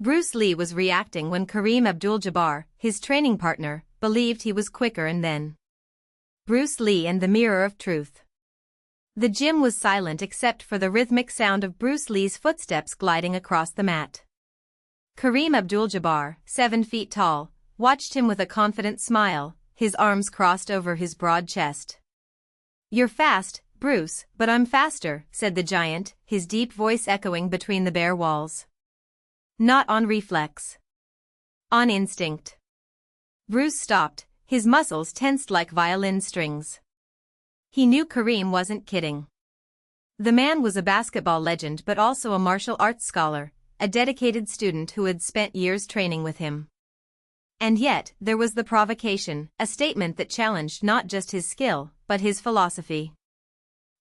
Bruce Lee was reacting when Kareem Abdul-Jabbar, his training partner, believed he was quicker and then. Bruce Lee and the Mirror of Truth. The gym was silent except for the rhythmic sound of Bruce Lee's footsteps gliding across the mat. Kareem Abdul-Jabbar, 7 feet tall, watched him with a confident smile, his arms crossed over his broad chest. "You're fast, Bruce, but I'm faster," said the giant, his deep voice echoing between the bare walls. "Not on reflex. On instinct." Bruce stopped, his muscles tensed like violin strings. He knew Kareem wasn't kidding. The man was a basketball legend but also a martial arts scholar, a dedicated student who had spent years training with him. And yet, there was the provocation, a statement that challenged not just his skill, but his philosophy.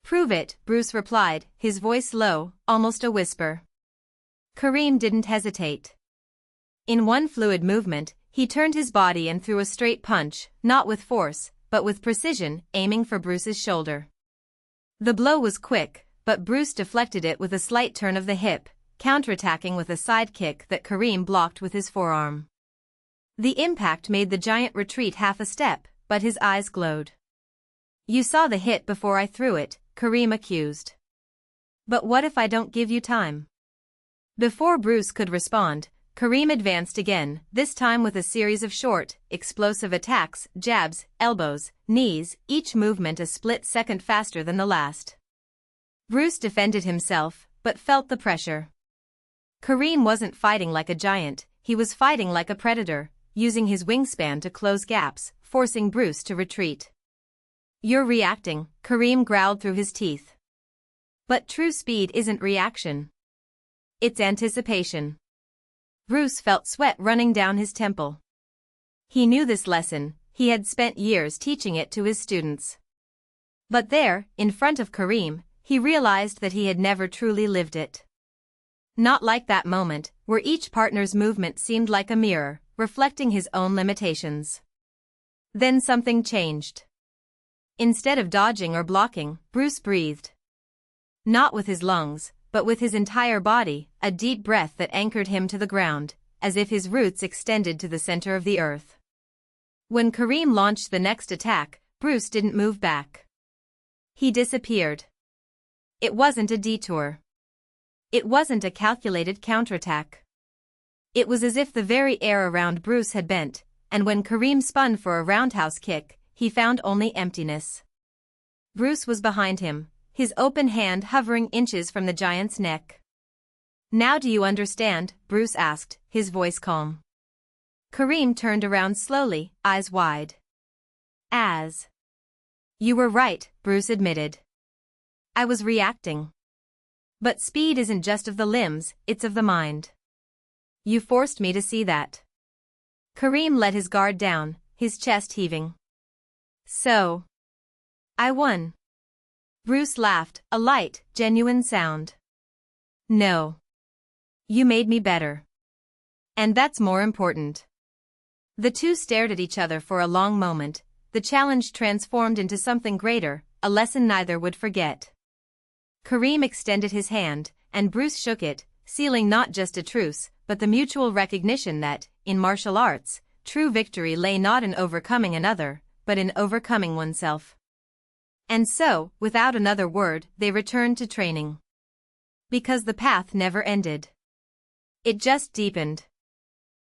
"Prove it," Bruce replied, his voice low, almost a whisper. Kareem didn't hesitate. In one fluid movement, he turned his body and threw a straight punch, not with force, but with precision, aiming for Bruce's shoulder. The blow was quick, but Bruce deflected it with a slight turn of the hip, counterattacking with a side kick that Kareem blocked with his forearm. The impact made the giant retreat half a step, but his eyes glowed. "You saw the hit before I threw it," Kareem accused. "But what if I don't give you time?" Before Bruce could respond, Kareem advanced again, this time with a series of short, explosive attacks, jabs, elbows, knees, each movement a split second faster than the last. Bruce defended himself, but felt the pressure. Kareem wasn't fighting like a giant, he was fighting like a predator, using his wingspan to close gaps, forcing Bruce to retreat. "You're reacting," Kareem growled through his teeth. "But true speed isn't reaction. It's anticipation." Bruce felt sweat running down his temple. He knew this lesson, he had spent years teaching it to his students. But there, in front of Kareem, he realized that he had never truly lived it. Not like that moment, where each partner's movement seemed like a mirror, reflecting his own limitations. Then something changed. Instead of dodging or blocking, Bruce breathed. Not with his lungs, but with his entire body, a deep breath that anchored him to the ground, as if his roots extended to the center of the earth. When Kareem launched the next attack, Bruce didn't move back. He disappeared. It wasn't a detour. It wasn't a calculated counterattack. It was as if the very air around Bruce had bent, and when Kareem spun for a roundhouse kick, he found only emptiness. Bruce was behind him, his open hand hovering inches from the giant's neck. "Now do you understand?" Bruce asked, his voice calm. Kareem turned around slowly, eyes wide. "You were right," Bruce admitted. "I was reacting. But speed isn't just of the limbs, it's of the mind. You forced me to see that." Kareem let his guard down, his chest heaving. "So, I won." Bruce laughed, a light, genuine sound. "No. You made me better. And that's more important." The two stared at each other for a long moment, the challenge transformed into something greater, a lesson neither would forget. Kareem extended his hand, and Bruce shook it, sealing not just a truce, but the mutual recognition that, in martial arts, true victory lay not in overcoming another, but in overcoming oneself. And so, without another word, they returned to training. Because the path never ended. It just deepened.